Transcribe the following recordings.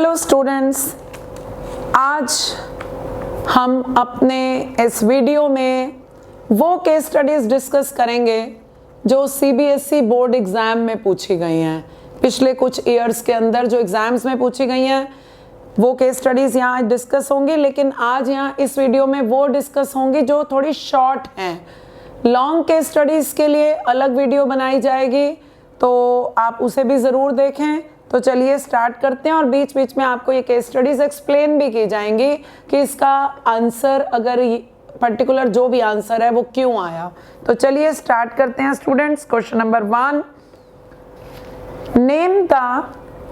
Hello students, आज हम अपने इस वीडियो में वो केस स्टडीज़ डिस्कस करेंगे जो सीबीएसई बोर्ड एग्ज़ाम में पूछी गई हैं। पिछले कुछ ईयर्स के अंदर जो एग्ज़ाम्स में पूछी गई हैं वो केस स्टडीज़ यहाँ डिस्कस होंगी, लेकिन आज यहाँ इस वीडियो में वो डिस्कस होंगी जो थोड़ी शॉर्ट हैं। लॉन्ग केस स्टडीज़ के लिए अलग वीडियो बनाई जाएगी, तो आप उसे भी ज़रूर देखें। तो चलिए स्टार्ट करते हैं, और बीच बीच में आपको ये केस स्टडीज़ एक्सप्लेन भी की जाएंगी कि इसका आंसर, अगर पर्टिकुलर जो भी आंसर है वो क्यों आया। तो चलिए स्टार्ट करते हैं students. Question number 1, name the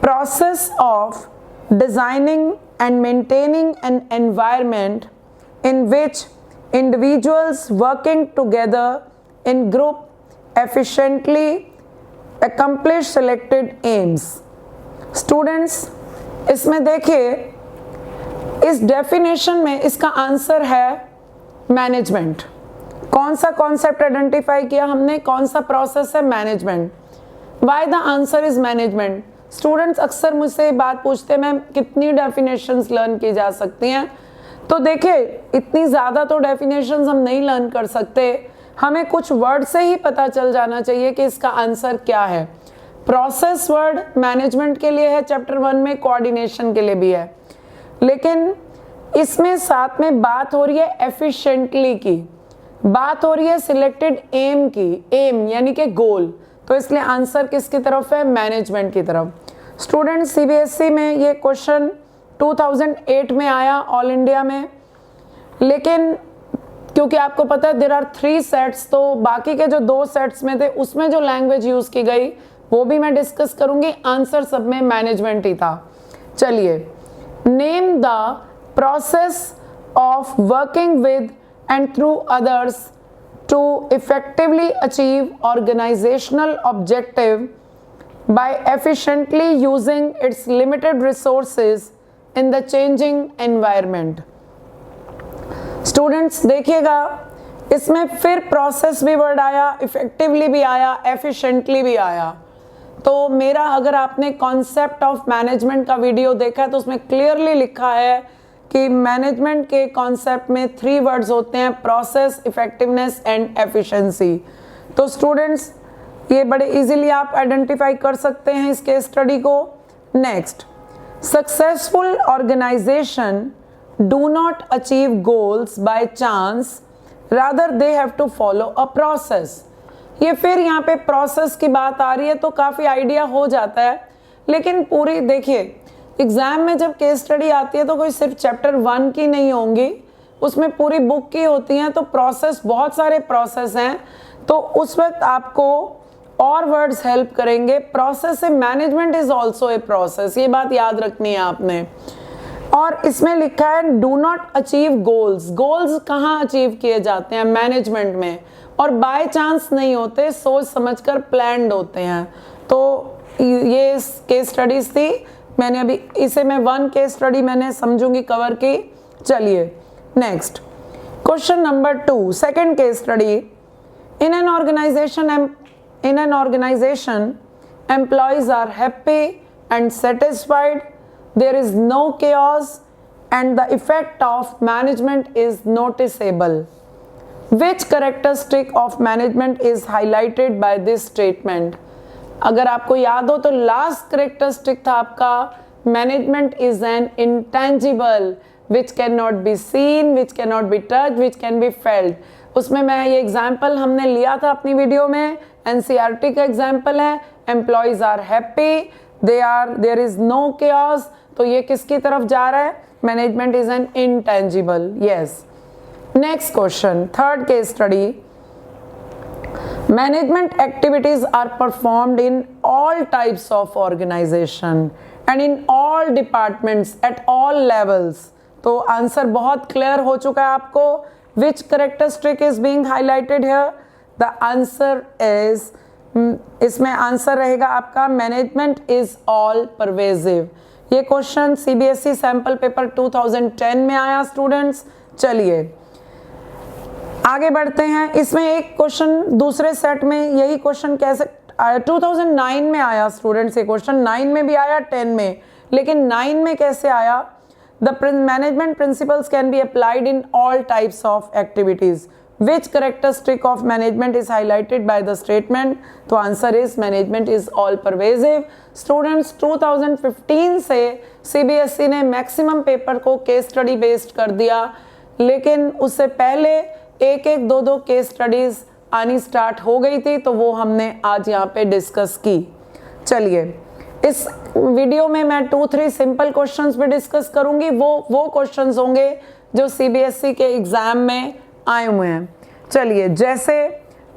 process of designing and maintaining an environment in which individuals working together in group efficiently accomplish selected aims। Students, इसमें देखिए, इस डेफिनेशन में इसका आंसर है मैनेजमेंट। कौन सा कॉन्सेप्ट आइडेंटिफाई किया हमने, कौन सा प्रोसेस है? Management. Why the answer is management. Students अक्सर मुझसे बात पूछते हैं, मैम कितनी डेफिनेशंस लर्न की जा सकती हैं? तो देखिए, इतनी ज़्यादा तो डेफिनेशंस हम नहीं लर्न कर सकते, हमें कुछ वर्ड से ही पता चल जाना चाहिए कि इसका आंसर क्या है। प्रोसेस वर्ड मैनेजमेंट के लिए है चैप्टर 1 में, कोऑर्डिनेशन के लिए भी है, लेकिन इसमें साथ में बात हो रही है एफिशिएंटली की, बात हो रही है सिलेक्टेड एम की। एम यानी कि गोल, तो इसलिए आंसर किसकी तरफ है? मैनेजमेंट की तरफ। स्टूडेंट, सीबीएसई में ये क्वेश्चन 2008 में आया ऑल इंडिया में, लेकिन क्योंकि आपको पता है देयर आर 3 सेट्स, तो बाकी के जो 2 सेट्स में थे उसमें जो लैंग्वेज यूज़ की गई वो भी मैं डिस्कस करूंगी। आंसर सब में मैनेजमेंट ही था। चलिए, name the process of working with and through others to effectively achieve organisational objective by efficiently using its limited resources in the changing environment। Students देखिएगा, इसमें फिर प्रोसेस भी वर्ड आया, इफेक्टिवली भी आया, एफिशिएंटली भी आया। तो मेरा, अगर आपने कॉन्सेप्ट ऑफ मैनेजमेंट का वीडियो देखा है तो उसमें क्लियरली लिखा है कि मैनेजमेंट के कॉन्सेप्ट में 3 वर्ड्स होते हैं, प्रोसेस, इफेक्टिवनेस एंड एफिशिएंसी। तो स्टूडेंट्स, ये बड़े इजीली आप आइडेंटिफाई कर सकते हैं इस केस स्टडी को। Next, successful organisation do not achieve goals by chance, rather they have to follow a process. ये फिर यहाँ पे प्रोसेस की बात आ रही है तो काफ़ी आइडिया हो जाता है, लेकिन पूरी देखिए, एग्जाम में जब केस स्टडी आती है तो कोई सिर्फ चैप्टर 1 की नहीं होंगी, उसमें पूरी बुक की होती हैं। तो प्रोसेस, बहुत सारे प्रोसेस हैं, तो उस वक्त आपको और वर्ड्स हेल्प करेंगे। प्रोसेस से management is also a process, ये बात याद रखनी है आपने। और इसमें लिखा है do not achieve goals. Goals कहाँ अचीव किए जाते हैं? मैनेजमेंट में, और बाय चांस नहीं होते, सोच समझकर प्लान्ड होते हैं। तो ये केस स्टडीज थी, मैंने अभी इसे मैं 1 केस स्टडी मैंने समझूंगी कवर की। चलिए next, question number 2, second case study. In an organization, employees are happy and satisfied, there is no chaos, and the effect of management is noticeable. Which characteristic of management is highlighted by this statement? अगर आपको याद हो तो last characteristic था आपका, management is an intangible which cannot be seen, which cannot be touched, which can be felt। उसमें मैं ये एग्जाम्पल हमने लिया था अपनी वीडियो में, एनसीईआरटी का एग्जाम्पल है, employees are happy, there is no chaos. तो ये किसकी तरफ जा रहा है? Management is an intangible. Yes. Next question, third case study. Management activities are performed in all types of organisation and in all departments at all levels. तो answer बहुत clear हो चुका है आपको। Which characteristic is being highlighted here? The answer is, इसमें answer रहेगा आपका management is all pervasive. ये क्वेश्चन सीबीएसई सैंपल पेपर 2010 में आया स्टूडेंट्स। चलिए आगे बढ़ते हैं। इसमें एक क्वेश्चन दूसरे सेट में यही क्वेश्चन कैसे 2009 में आया स्टूडेंट्स, ये क्वेश्चन 9 में भी आया, 10 में, लेकिन 9 में कैसे आया? The management principles can be applied in all types of activities. Which characteristic of management is highlighted by the statement? तो answer is management is all pervasive. Students 2015 से CBSE ने मैक्सिमम पेपर को केस स्टडी बेस्ड कर दिया, लेकिन उससे पहले एक एक दो दो केस स्टडीज आनी स्टार्ट हो गई थी, तो वो हमने आज यहाँ पे डिस्कस की। चलिए, इस वीडियो में मैं 2-3 सिंपल क्वेश्चंस भी डिस्कस करूंगी। वो क्वेश्चंस होंगे जो CBSE के एग्जाम में आए हुए हैं। चलिए, जैसे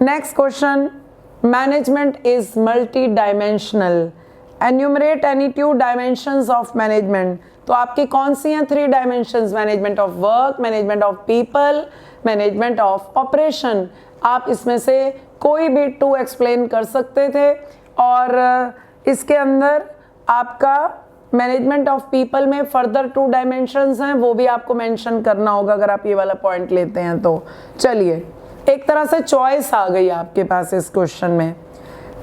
next question, management is multi dimensional, enumerate any 2 dimensions of management. तो आपकी कौन सी हैं 3 dimensions? Management of work, management of people, management of operation. आप इसमें से कोई भी 2 एक्सप्लेन कर सकते थे, और इसके अंदर आपका मैनेजमेंट ऑफ पीपल में फर्दर 2 डायमेंशंस हैं, वो भी आपको मेंशन करना होगा अगर आप ये वाला पॉइंट लेते हैं तो। चलिए, एक तरह से चॉइस आ गई आपके पास इस क्वेश्चन में।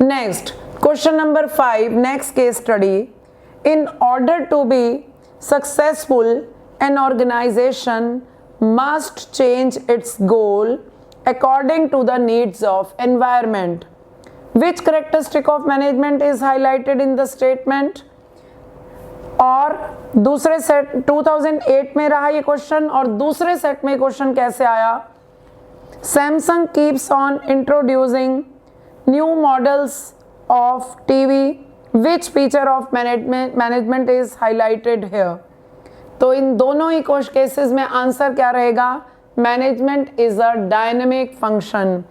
Next question number 5, next case study. In order to be successful an organisation must change its goal according to the needs of environment. Which characteristic of management is highlighted in the statement? और दूसरे set 2008 में रहा ये question, और दूसरे set में question कैसे आया? Samsung keeps on introducing new models of TV. Which feature of management is highlighted here? तो इन दोनों ही केसेस में आंसर क्या रहेगा? Management is a dynamic function,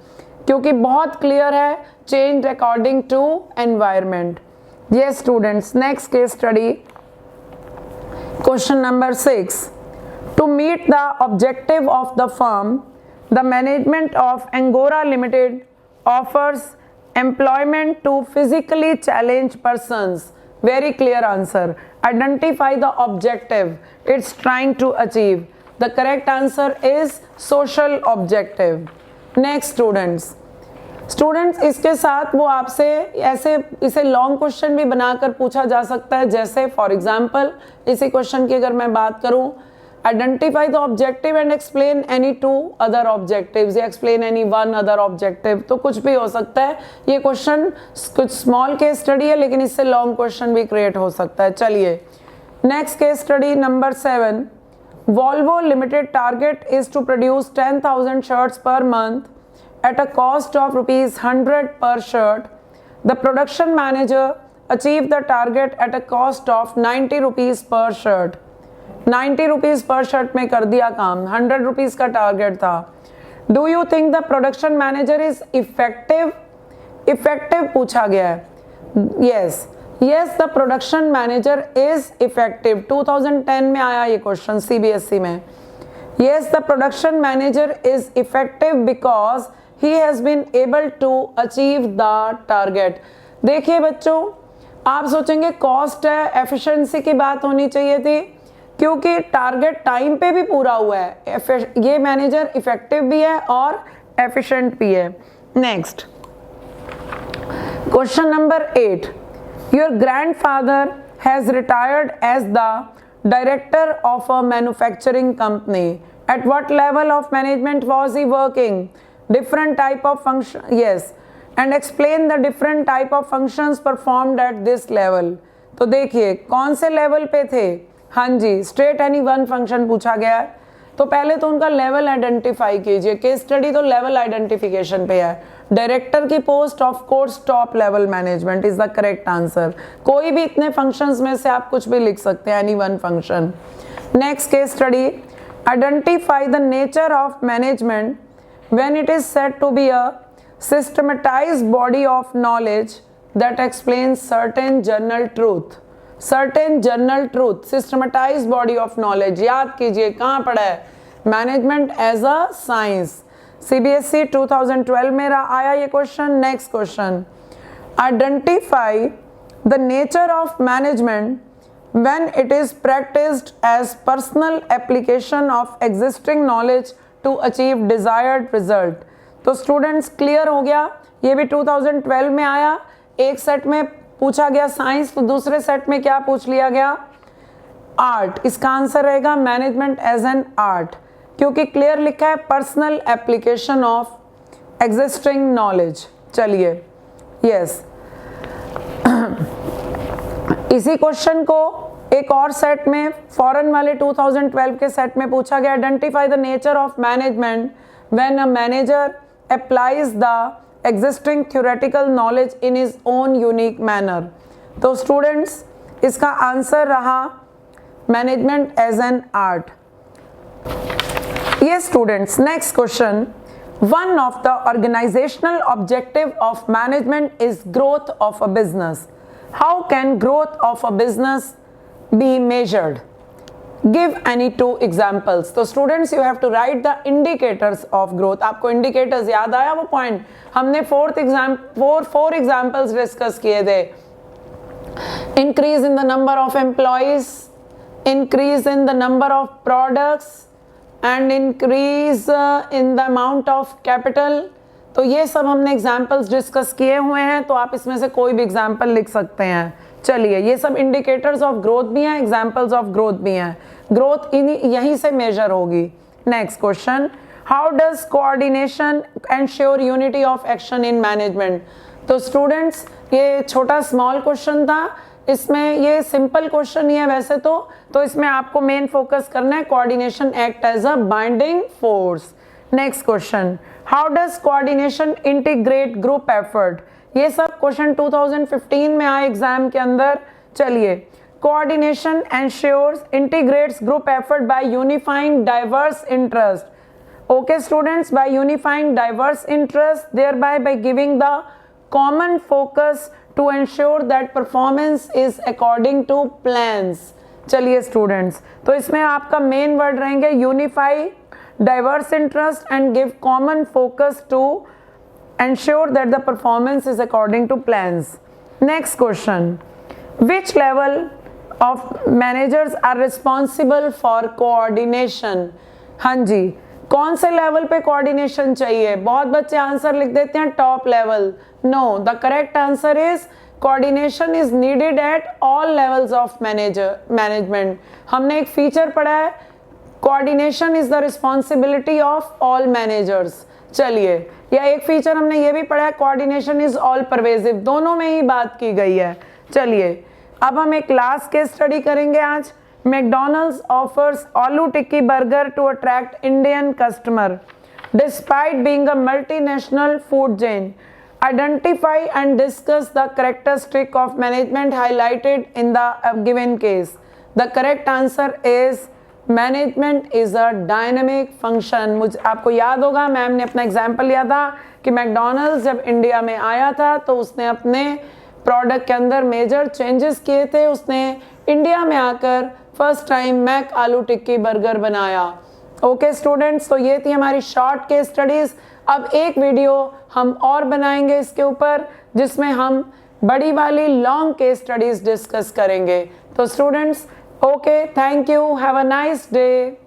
क्योंकि बहुत क्लियर है, चेंज अकॉर्डिंग टू एनवायरमेंट। ये students, next case study, question number 6। To meet the objective of the firm, the management of Angora limited offers employment to physically challenge persons. Very clear answer. Identify the objective it's trying to achieve. The correct answer is social objective. Next students, इसके साथ वो आपसे ऐसे इसे long question भी बनाकर पूछा जा सकता है। जैसे फॉर एग्जांपल, इसी क्वेश्चन की अगर मैं बात करूं, identify the objective and explain any 2 other objectives, या एक्सप्लेन एनी 1 अदर ऑब्जेक्टिव, तो कुछ भी हो सकता है। ये क्वेश्चन कुछ स्मॉल केस स्टडी है, लेकिन इससे लॉन्ग क्वेश्चन भी क्रिएट हो सकता है। चलिए, next case study number 7। Volvo Ltd target is to produce 10,000 shirts per month at a cost of ₹100 per shirt. The production manager achieved the target at a cost of ₹90 per shirt. ₹90 per shirt में कर दिया काम, ₹100 का target था। Do you think the production manager is effective? Effective पूछा गया है। Yes. Yes, the production manager is effective. 2010 में आया ये क्वेश्चन CBSE में। Yes, the production manager is effective because he has been able to achieve the target. देखिए बच्चों, आप सोचेंगे कॉस्ट है, एफिशिएंसी की बात होनी चाहिए थी, क्योंकि टारगेट टाइम पे भी पूरा हुआ है। ये मैनेजर इफेक्टिव भी है और एफिशिएंट भी है। Next question number 8। Your grandfather has retired as the director of a manufacturing company. At what level of management was he working? Different type of function. Yes. And explain the different type of functions performed at this level. तो देखिए कौन से level पे थे? हाँ जी, state any 1 function पूछा गया है, तो पहले तो उनका लेवल आइडेंटिफाई कीजिए। केस स्टडी तो लेवल आइडेंटिफिकेशन पे है। डायरेक्टर की post of course top level management is the correct answer. कोई भी इतने फंक्शंस में से आप कुछ भी लिख सकते हैं, any 1 function. Next case study, identify the nature of management when it is said to be a systematised body of knowledge that explains certain general truth. Certain general truth, systematised body of knowledge, याद कीजिए कहाँ पढ़ा है? Management as a science. CBSE 2012 में आया ये क्वेश्चन। Next question, identify the nature of management when it is practised as personal application of existing knowledge to achieve desired result. तो स्टूडेंट्स क्लियर हो गया, ये भी 2012 में आया। एक सेट में पूछा गया साइंस, तो दूसरे सेट में क्या पूछ लिया गया, आर्ट। इसका आंसर रहेगा मैनेजमेंट एज एन आर्ट, क्योंकि क्लियर लिखा है personal application of existing knowledge. चलिए, यस इसी क्वेश्चन को एक और सेट में, फॉरेन वाले 2012 के सेट में पूछा गया, identify the nature of management when a manager applies the existing theoretical knowledge in his own unique manner. तो स्टूडेंट्स इसका आंसर रहा मैनेजमेंट एज एन आर्ट। ये students, next question, one of the organizational objective of management is growth of a business. How can growth of a business be measured? Give any two examples. So students, you have to write the indicators of growth. आपको indicators याद आया वो point? हमने four examples discuss किए थे. Increase in the number of employees, increase in the number of products, and increase in the amount of capital. तो ये सब हमने एग्जाम्पल्स डिस्कस किए हुए हैं, तो आप इसमें से कोई भी एग्जाम्पल लिख सकते हैं। चलिए, ये सब इंडिकेटर्स ऑफ ग्रोथ भी हैं, एग्जाम्पल्स ऑफ ग्रोथ भी हैं। ग्रोथ यहीं से मेजर होगी। Next question, how does coordination ensure unity of action in management? तो स्टूडेंट्स, ये छोटा स्मॉल क्वेश्चन था, इसमें ये सिंपल क्वेश्चन ही है वैसे तो इसमें आपको मेन फोकस करना है coordination act as a binding force. Next question, how does coordination integrate group effort? ये सब क्वेश्चन 2015 में आए एग्जाम के अंदर। चलिए, coordination ensures integrates group effort by unifying diverse interest. Okay students, by unifying diverse interest, thereby by giving the common focus to ensure that performance is according to plans. चलिए students, तो इसमें आपका main word रहेंगे unify diverse interest and give common focus to ensure that the performance is according to plans. Next question, which level of managers are responsible for coordination? हाँ जी, कौन से level पे coordination चाहिए? बहुत बच्चे आंसर लिख देते हैं top level. No, the correct answer is coordination is needed at all levels of management. हमने एक फीचर पढ़ा है, coordination is the responsibility of all managers. चलिए, या एक फीचर हमने ये भी पढ़ा है, कोऑर्डिनेशन इज ऑल परवेसिव। दोनों में ही बात की गई है। चलिए, अब हम एक क्लास केस स्टडी करेंगे आज। McDonalds offers Aloo Tikki Burger to attract Indian customer. Despite being a multinational food chain, identify and discuss the characteristic of management highlighted in the given case. The correct answer is management is a dynamic function. मुझे आपको याद होगा, ma'am ने अपना example लिया था कि McDonald's जब इंडिया में आया था तो उसने अपने प्रोडक्ट के अंदर मेजर चेंजेस किए थे। उसने इंडिया में आकर फर्स्ट टाइम मैक आलू टिक्की बर्गर बनाया। ओके स्टूडेंट्स, तो ये थी हमारी शॉर्ट केस स्टडीज। अब एक वीडियो हम और बनाएंगे इसके ऊपर, जिसमें हम बड़ी वाली लॉन्ग केस स्टडीज डिस्कस करेंगे। तो students, okay, thank you, have a nice day.